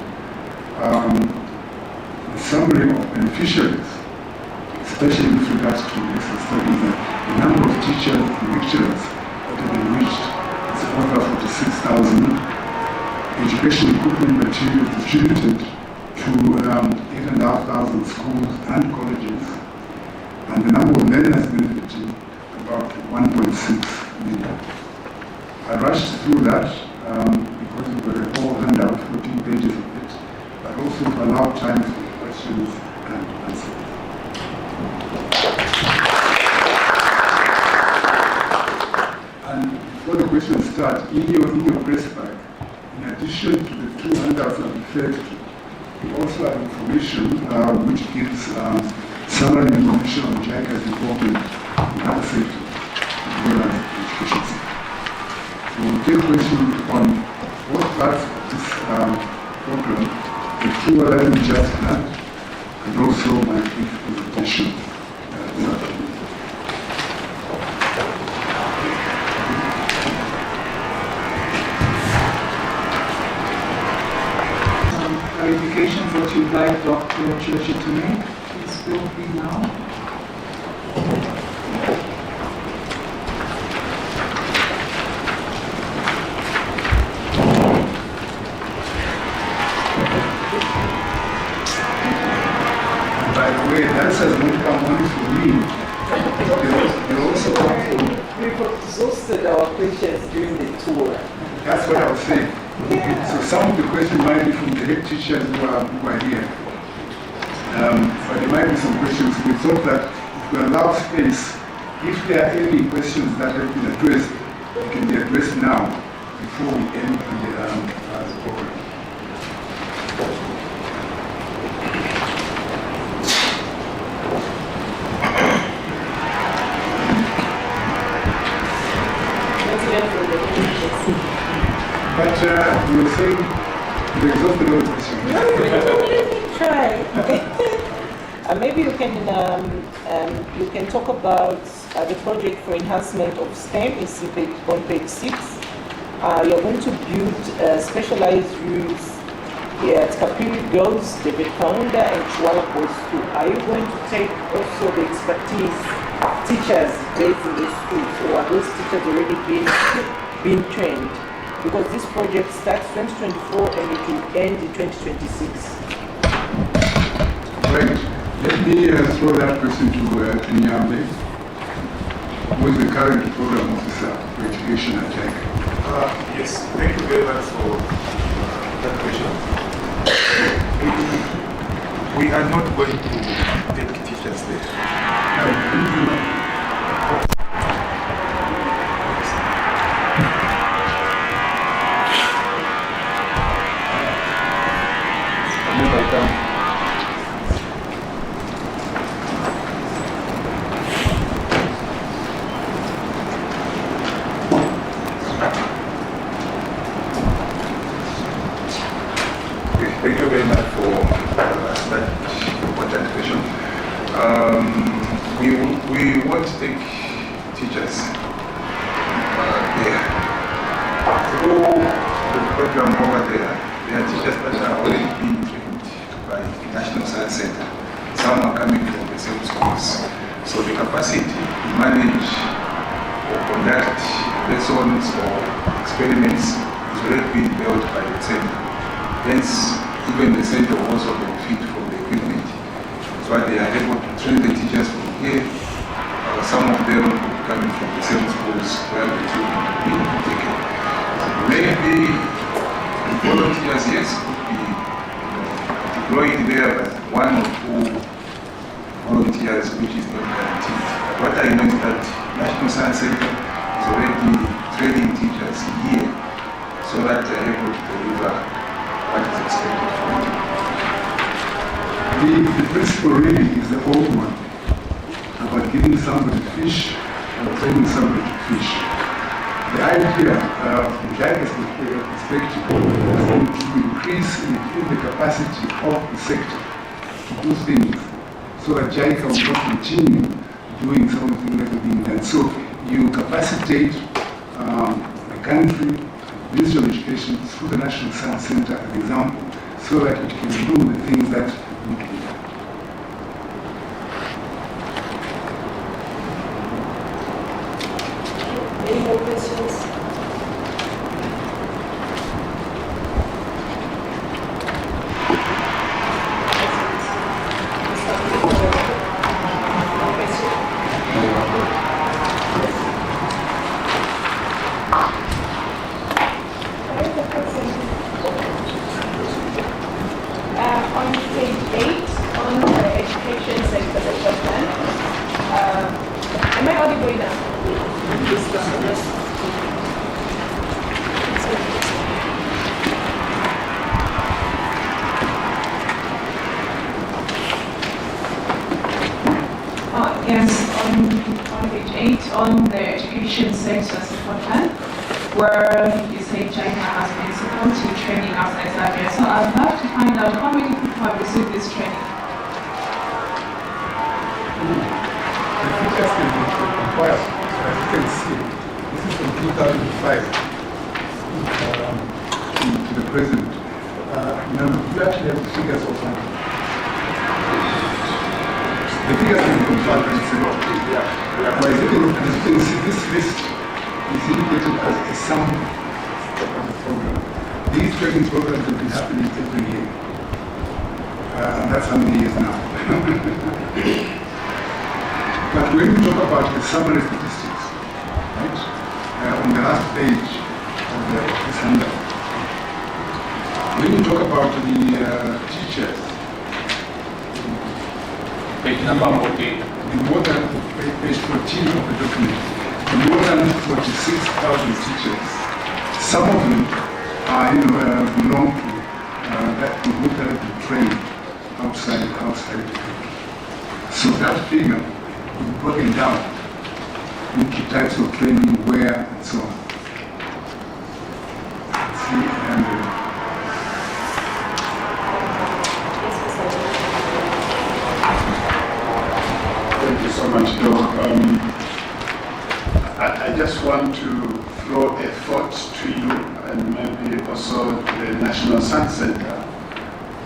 the summary of beneficiaries, especially with regards to this study, the number of teachers and lecturers that have been reached is over 46,000. Education equipment materials distributed to 8,500 schools and colleges, and the number of learners benefiting about 1.6 million. I rushed through that because we've got a whole handout, 14 pages of it, but also to allow time for questions and answers. And before the questions start, in your press bag, in addition to the two handouts I referred to, we also have information which gives summary information on JICA's involvement in other sectors, as well as education sector. So we'll take questions on what parts of this program, the two that we just had, and also my brief presentation this afternoon. Clarifications that you'd like Dr. Church to make, please feel free now. By the way, the answers won't come only from me. They also come from... We've exhausted our questions during the tour. That's what I was saying. So some of the questions might be from the head teachers who are here. But there might be some questions. We thought that if we allow space, if there are any questions that have been addressed, they can be addressed now before we end the program. But you were saying you exhausted all the questions. Try. Maybe you can talk about the project for enhancement of STEM is on page 6. You're going to build specialized rooms here at Kapiri Girls, David Kaunda, and Chwala Boys School. Are you going to take also the expertise teachers based in the schools, or are those teachers already being trained? Because this project starts 2024 and it will end in 2026. Right. Let me throw that question to Nyambe, who is the current program officer for education at JICA. Yes, thank you very much for that question. We are not going to take teachers there. Thank you very much for that important question. We want to take teachers there. Through the program over there, there are teachers that are already being trained by the National Science Center. Some are coming from the same schools. So the capacity to manage or conduct lessons or experiments is already being built by the center. Hence, even the center also benefit from the equipment. That's why they are able to train the teachers from here. Some of them coming from the same schools where the children are being taken. Maybe the volunteers, yes, could be deployed there, but one or two volunteers, which is not guaranteed. But what I know is that National Science Center is already training teachers here so that they are able to deliver what is expected from them. The principle really is the old one, about giving somebody fish and training somebody to fish. The idea from JICA's perspective is to increase in the capacity of the sector to do things so that JICA will not continue doing some of the things that are being done. So you capacitate the country, Ministry of Education, through the National Science Center, as an example, so that it can do the things that need to be done. Any more questions? On page 8, on the education sector development, am I audible now? Yes. Yes, on page 8, on the education sector support plan, where you say JICA has been supporting training outside Zambia. So I'd love to find out how many people have received this training. The figures can be acquired. As you can see, this is from 2005 to the present. Now, you actually have the figures of the figures can be compared to but as you can see, this list is indicated as a sample of the program. These training programs have been happening every year. And that's how many years now. But when we talk about the summary statistics, right, on the last page of this handout, when you talk about the teachers, page number 14. The more than page 14 of the document, the more than 46,000 teachers. Some of them are, belong to that group that have been trained outside the country. So that figure is broken down into types of training, where, and so on. See, and thank you so much, Doc. I just want to throw a thought to you and maybe also the National Science Center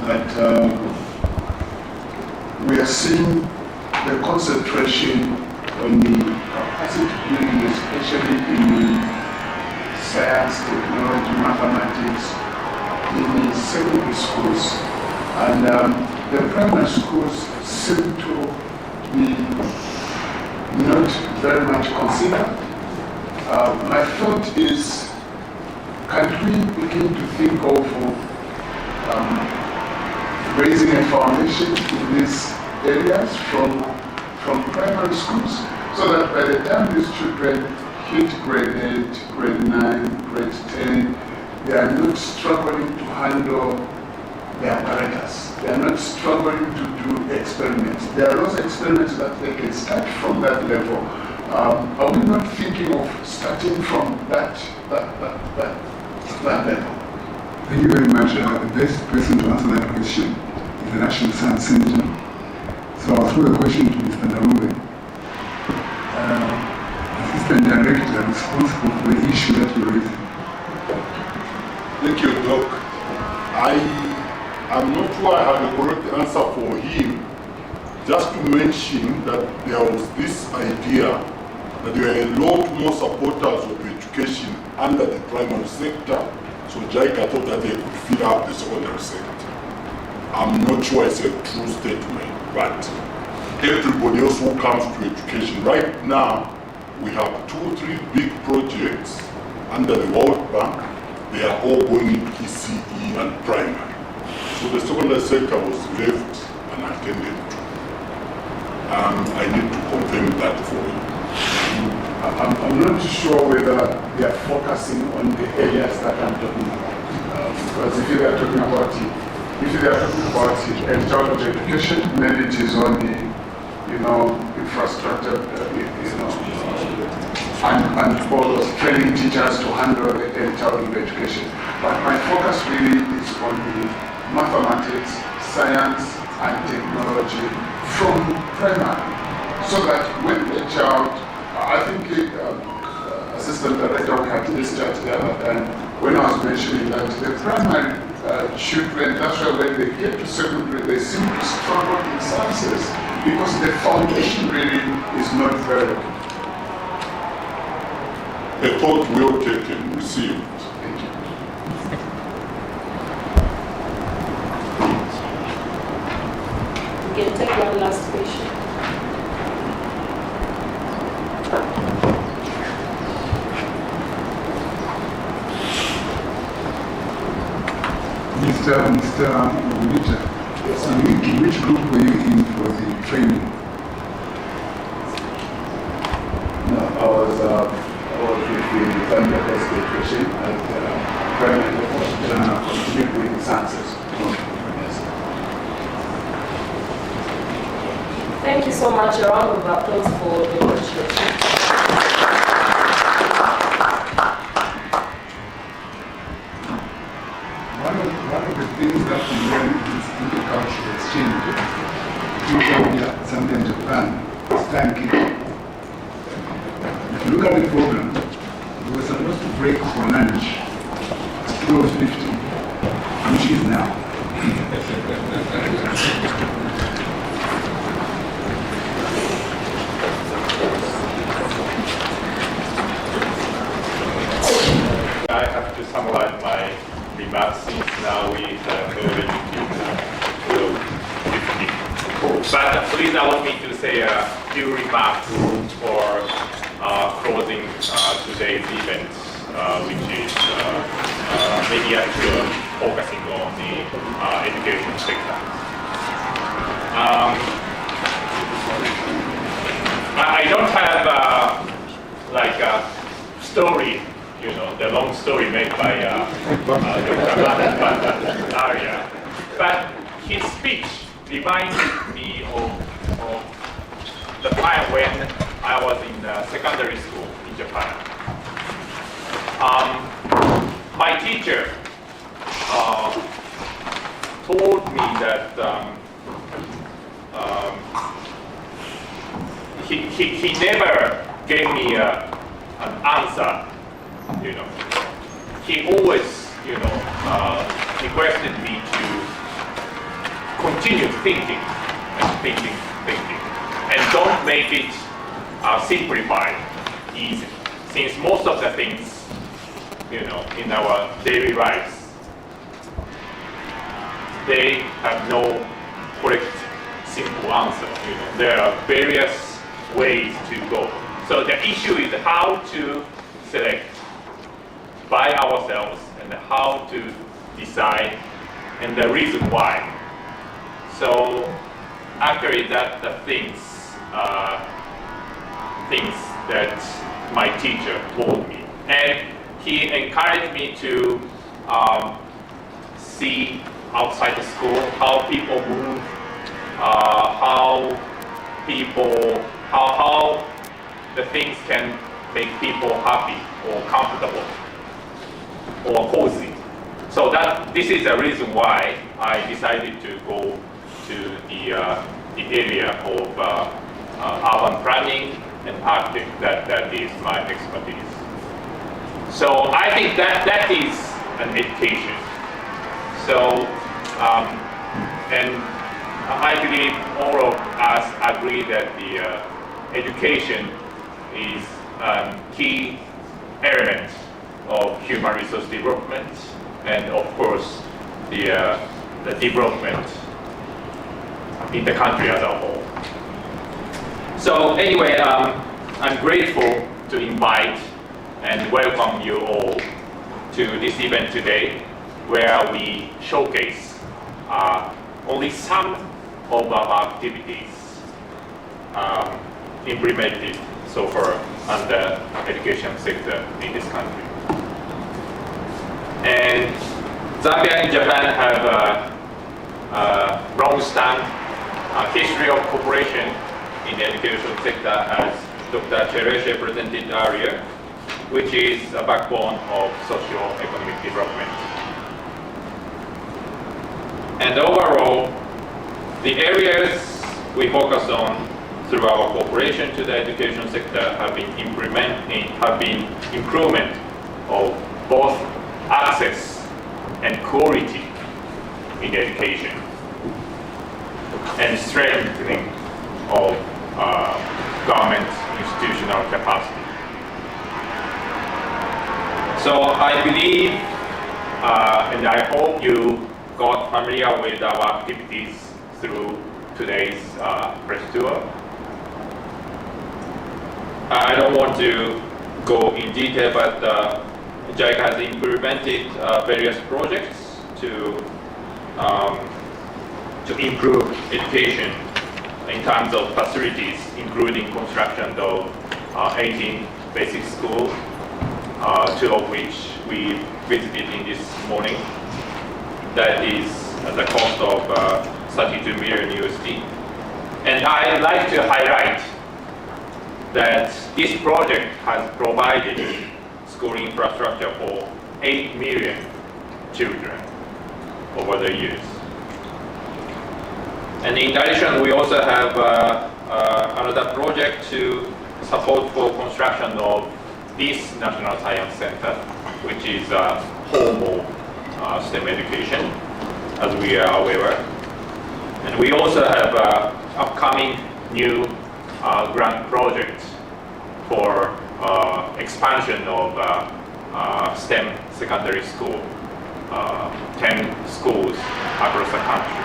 that we are seeing the concentration on the capacity building, especially in science, technology, mathematics, in the secondary schools. And the primary schools seem to be not very much considered. My thought is, can we begin to think of raising a foundation in these areas from primary schools, so that by the time these children hit grade 8, grade 9, grade 10, they are not struggling to handle the apparatus. They are not struggling to do experiments. There are those experiments that they can start from that level. Are we not thinking of starting from that level? Thank you very much. The best person to answer that question is the National Science Center. So I'll throw the question to Mr. Narube, Assistant Director responsible for the issue that you're raising. Look, I'm not sure I have a correct answer for him. Just to mention that there was this idea that there are a lot more supporters of education under the primary sector, so JICA thought that they could fill up the secondary sector. I'm not sure it's a true statement, but everybody else who comes to education, right now, we have 2 or 3 big projects under the World Bank. They are all going into ECE and primary. So the secondary sector was left unattended to. I need to confirm that for you. I'm not sure whether they are focusing on the areas that I'm talking about. Because if they are talking about early childhood education, maybe it is on the, infrastructure, and all those training teachers to handle the early childhood education. But my focus really is on the mathematics, science, and technology from primary, so that when the child, I think Assistant Director, we had this chat the other time, when I was mentioning that the primary children, that's why when they get to secondary, they seem to struggle in sciences, because the foundation really is not very good. A thought well taken, received. Thank you. We can take one last question. Mr. Richard, which group were you in for the training? No, I was with the Zambia District at primary level, and I continued with the sciences. Yes. Thank you so much. A round of applause for the workshop. One of the things that we learn is intercultural exchange between Zambia and Japan is timekeeping. If you look at the program, we were supposed to break for lunch at 12:50, which is now. I have to summarize my remarks since now we have already been 12:50. But please allow me to say a few remarks for closing today's event, which is maybe actually focusing on the education sector. I don't have like a story, the long story made by Dr. Arya, but his speech reminded me of the time when I was in secondary school in Japan. My teacher told me that he never gave me an answer. He always, requested me to continue thinking and don't make it simplified, easy. Since most of the things, in our daily lives, they have no correct, simple answer. There are various ways to go. So the issue is how to select by ourselves and how to decide and the reason why. So actually that's the things that my teacher told me. And he encouraged me to see outside the school how people move, how the things can make people happy or comfortable or cozy. So this is the reason why I decided to go to the area of urban planning and architect. That is my expertise. So I think that is an education. So, and I believe all of us agree that the education is a key element of human resource development, and of course the development in the country as a whole. So anyway, I'm grateful to invite and welcome you all to this event today, where we showcase only some of our activities implemented so far on the education sector in this country. And Zambia and Japan have a long-standing history of cooperation in the education sector, as Dr. Chereshe presented earlier, which is a backbone of socio-economic development. And overall, the areas we focus on through our cooperation to the education sector have been improvement of both access and quality in education, and strengthening of government institutional capacity. So I believe and I hope you got familiar with our activities through today's press tour. I don't want to go in detail, but JICA has implemented various projects to improve education in terms of facilities, including construction of 18 basic schools, 2 of which we visited in this morning. That is at the cost of 32 million USD. And I'd like to highlight that this project has provided school infrastructure for 8 million children over the years. And in addition, we also have another project to support for construction of this National Science Center, which is home of STEM education, as we are aware. And we also have upcoming new grant project for expansion of STEM secondary school, 10 schools across the country,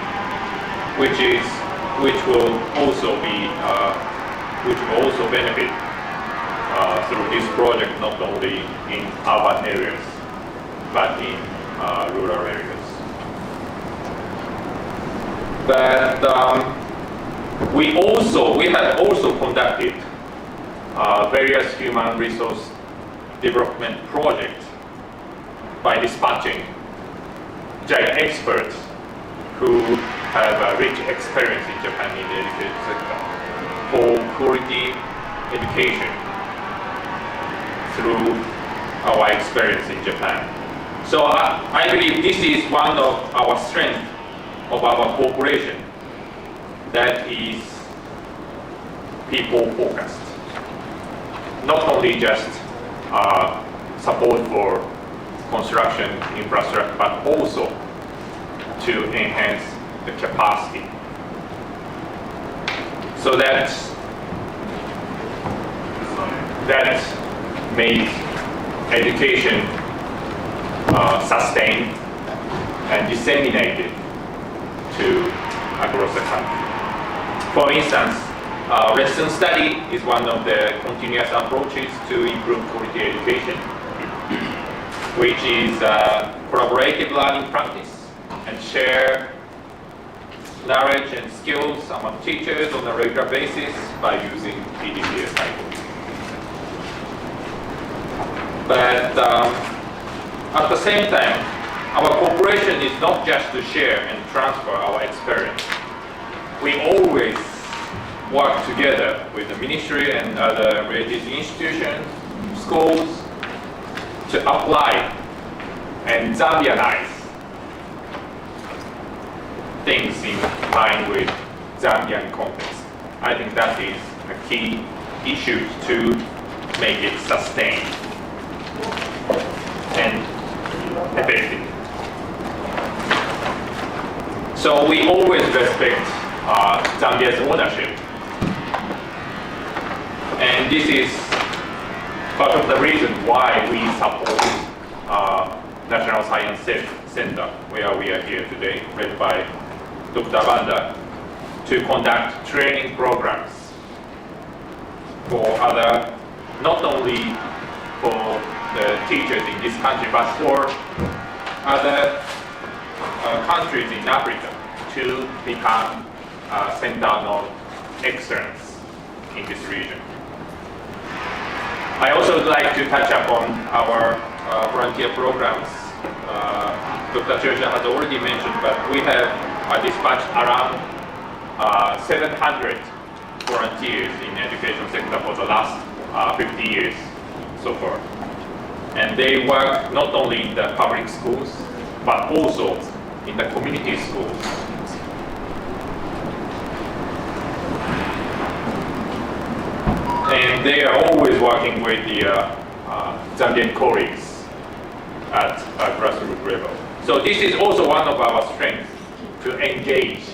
which will also benefit through this project, not only in urban areas but in rural areas. But we have also conducted various human resource development projects by dispatching JICA experts who have a rich experience in Japan in the education sector for quality education through our experience in Japan. So I believe this is one of our strengths of our cooperation, that is people focused. Not only just support for construction infrastructure, but also to enhance the capacity, so that makes education sustained and disseminated to across the country. For instance, lesson study is one of the continuous approaches to improve quality education, which is collaborative learning practice and share knowledge and skills among teachers on a regular basis by using PDCA cycles. But at the same time, our cooperation is not just to share and transfer our experience. We always work together with the ministry and other related institutions, schools, to apply and Zambianize things in line with Zambian context. I think that is a key issue to make it sustained and effective. So we always respect Zambia's ownership. And this is part of the reason why we support National Science Center, where we are here today, led by Dr. Banda, to conduct training programs for other, not only for the teachers in this country, but for other countries in Africa to become a center of excellence in this region. I also would like to touch upon our volunteer programs. Dr. Churcha has already mentioned, but we have dispatched around 700 volunteers in education sector for the last 50 years so far. And they work not only in the public schools, but also in the community schools. And they are always working with the Zambian colleagues at a grassroots level. So this is also one of our strengths, to engage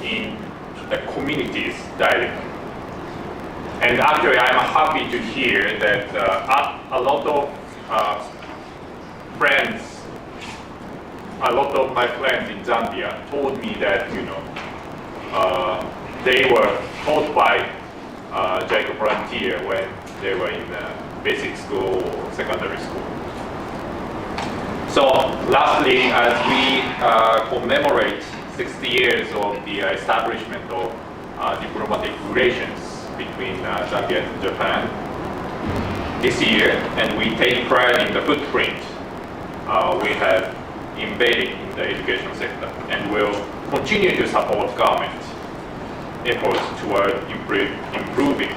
in the communities directly. And actually, I'm happy to hear that a lot of my friends in Zambia told me that, you know, they were taught by JICA volunteer when they were in basic school or secondary school. So lastly, as we commemorate 60 years of the establishment of diplomatic relations between Zambia and Japan this year, and we take pride in the footprint we have embedded in the education sector, and will continue to support government efforts toward improving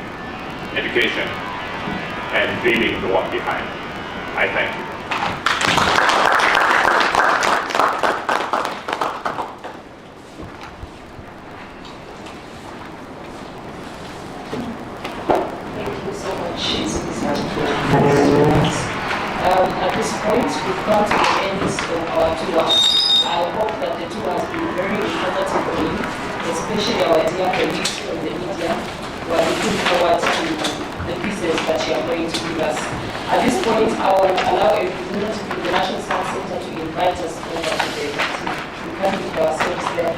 education and leaving the one behind. I thank you. Thank you so much, at this point, we've come to the end of our tour. I hope that the tour has been very informative for you, especially our dear colleagues from the media, who are looking forward to the pieces that you are going to give us. At this point, I will allow a representative from the National Science Center to invite us over to the team. We can give ourselves there.